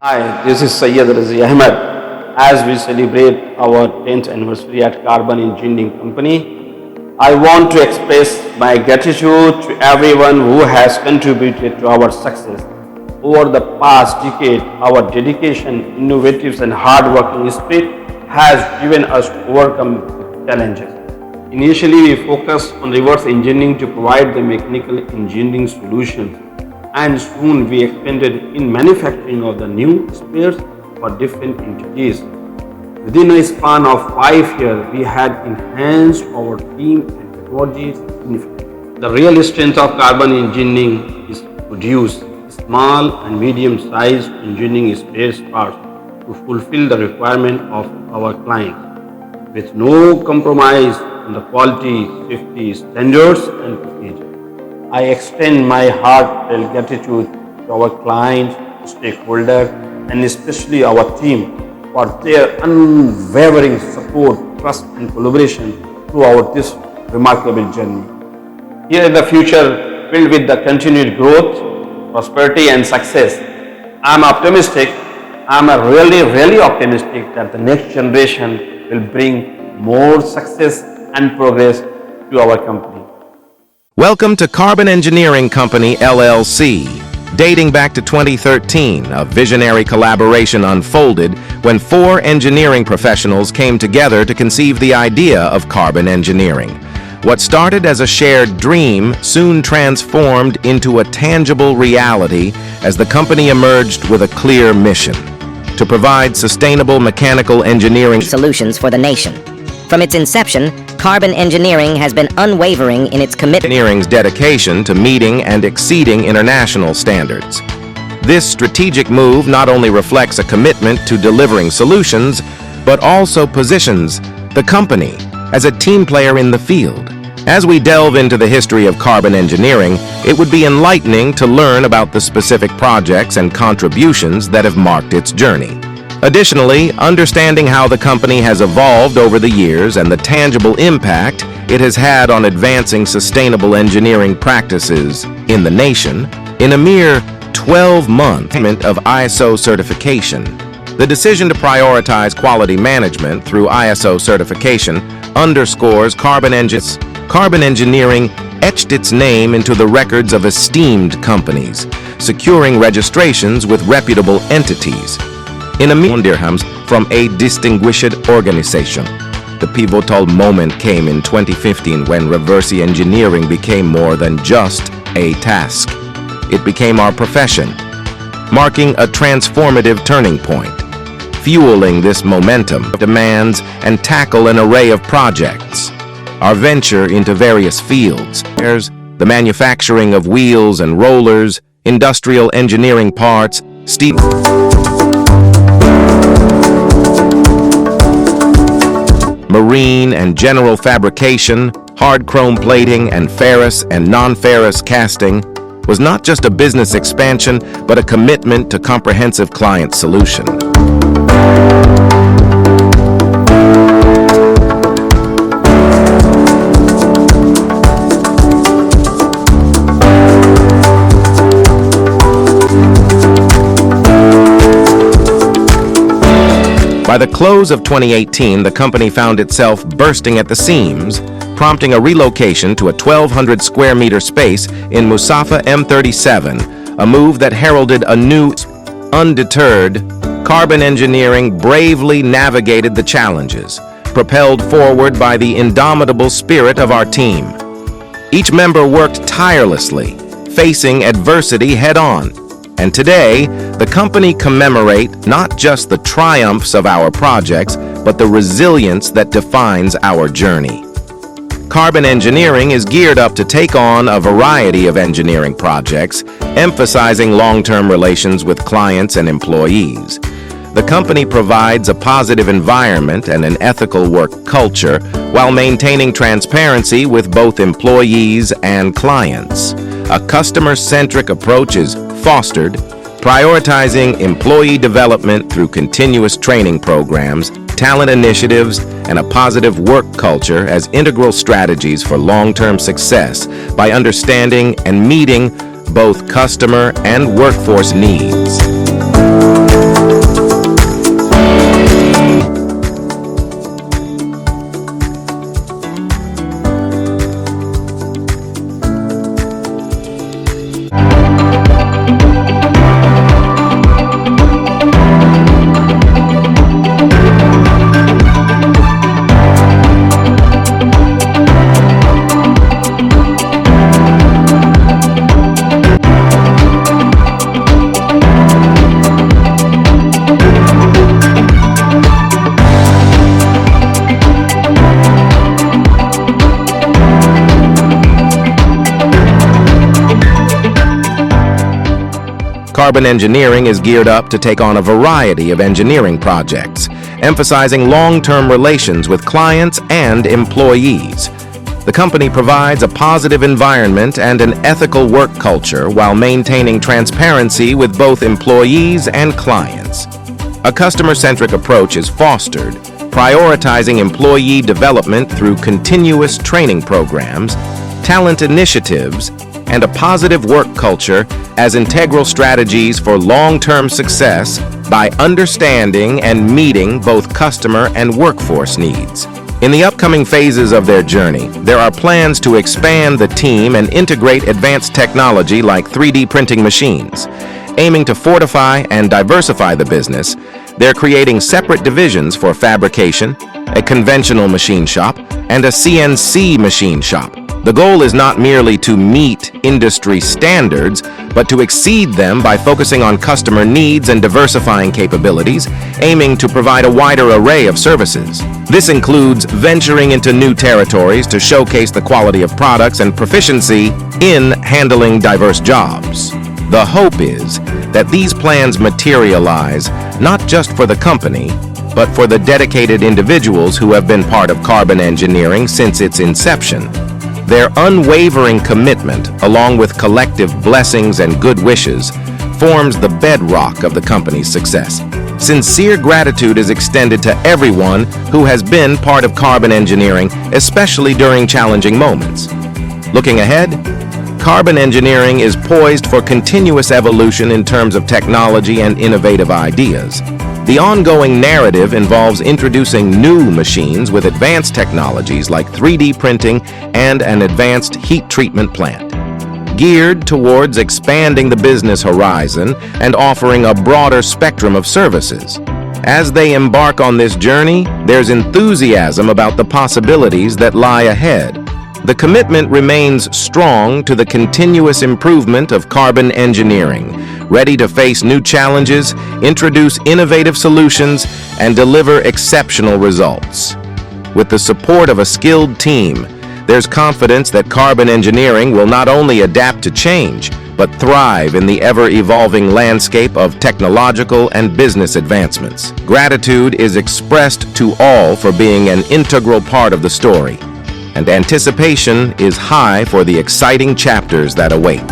Hi, this is Syed Razi Ahmed. As we celebrate our 10th anniversary at Carbon Engineering Company, I want to express my gratitude to everyone who has contributed to our success. Over the past decade, our dedication, innovatives and hard-working spirit has driven us to overcome challenges. Initially, we focused on reverse engineering to provide the mechanical engineering solutions, and soon we expanded in manufacturing of the new spares for different entities. Within a span of 5 years, we had enhanced our team and technologies significantly. The real strength of carbon engineering is to produce small and medium-sized engineering space parts to fulfill the requirement of our clients with no compromise on the quality, safety standards and procedures. I extend my heartfelt gratitude to our clients, stakeholders, and especially our team for their unwavering support, trust, and collaboration throughout this remarkable journey. Here in the future, filled with the continued growth, prosperity, and success, I'm optimistic. I'm really optimistic that the next generation will bring more success and progress to our company. Welcome to Carbon Engineering Company, LLC. Dating back to 2013, a visionary collaboration unfolded when 4 engineering professionals came together to conceive the idea of carbon engineering. What started as a shared dream soon transformed into a tangible reality as the company emerged with a clear mission: to provide sustainable mechanical engineering solutions for the nation. From its inception, Carbon Engineering has been unwavering in its commitment. Engineering's dedication to meeting and exceeding international standards. This strategic move not only reflects a commitment to delivering solutions, but also positions the company as a team player in the field. As we delve into the history of carbon engineering, it would be enlightening to learn about the specific projects and contributions that have marked its journey. Additionally, understanding how the company has evolved over the years and the tangible impact it has had on advancing sustainable engineering practices in the nation in a mere 12-month of ISO certification. The decision to prioritize quality management through ISO certification underscores Carbon Engineering etched its name into the records of esteemed companies, securing registrations with reputable entities. In a million dirhams from a distinguished organization. The pivotal moment came in 2015 when reverse engineering became more than just a task. It became our profession, marking a transformative turning point. Fueling this momentum demands and tackle an array of projects. Our venture into various fields, the manufacturing of wheels and rollers, industrial engineering parts, steel, marine and general fabrication, hard chrome plating, and ferrous and non-ferrous casting, was not just a business expansion, but a commitment to comprehensive client solution. By the close of 2018, the company found itself bursting at the seams, prompting a relocation to a 1,200 square meter space in Mussafah M37, a move that heralded a new. Undeterred, Carbon Engineering bravely navigated the challenges, propelled forward by the indomitable spirit of our team. Each member worked tirelessly, facing adversity head-on. And today, the company commemorates not just the triumphs of our projects, but the resilience that defines our journey. Carbon Engineering is geared up to take on a variety of engineering projects, emphasizing long-term relations with clients and employees. The company provides a positive environment and an ethical work culture while maintaining transparency with both employees and clients. A customer-centric approach is fostered, prioritizing employee development through continuous training programs, talent initiatives, and a positive work culture as integral strategies for long-term success by understanding and meeting both customer and workforce needs. Carbon Engineering is geared up to take on a variety of engineering projects, emphasizing long-term relations with clients and employees. The company provides a positive environment and an ethical work culture while maintaining transparency with both employees and clients. A customer-centric approach is fostered, prioritizing employee development through continuous training programs, talent initiatives, and a positive work culture as integral strategies for long-term success by understanding and meeting both customer and workforce needs. In the upcoming phases of their journey, there are plans to expand the team and integrate advanced technology like 3D printing machines. Aiming to fortify and diversify the business, they're creating separate divisions for fabrication, a conventional machine shop, and a CNC machine shop. The goal is not merely to meet industry standards, but to exceed them by focusing on customer needs and diversifying capabilities, aiming to provide a wider array of services. This includes venturing into new territories to showcase the quality of products and proficiency in handling diverse jobs. The hope is that these plans materialize not just for the company, but for the dedicated individuals who have been part of Carbon Engineering since its inception. Their unwavering commitment, along with collective blessings and good wishes, forms the bedrock of the company's success. Sincere gratitude is extended to everyone who has been part of Carbon Engineering, especially during challenging moments. Looking ahead, Carbon Engineering is poised for continuous evolution in terms of technology and innovative ideas. The ongoing narrative involves introducing new machines with advanced technologies like 3D printing and an advanced heat treatment plant, geared towards expanding the business horizon and offering a broader spectrum of services. As they embark on this journey, there's enthusiasm about the possibilities that lie ahead. The commitment remains strong to the continuous improvement of Carbon Engineering, ready to face new challenges, introduce innovative solutions, and deliver exceptional results. With the support of a skilled team, there's confidence that Carbon Engineering will not only adapt to change, but thrive in the ever-evolving landscape of technological and business advancements. Gratitude is expressed to all for being an integral part of the story, and anticipation is high for the exciting chapters that await.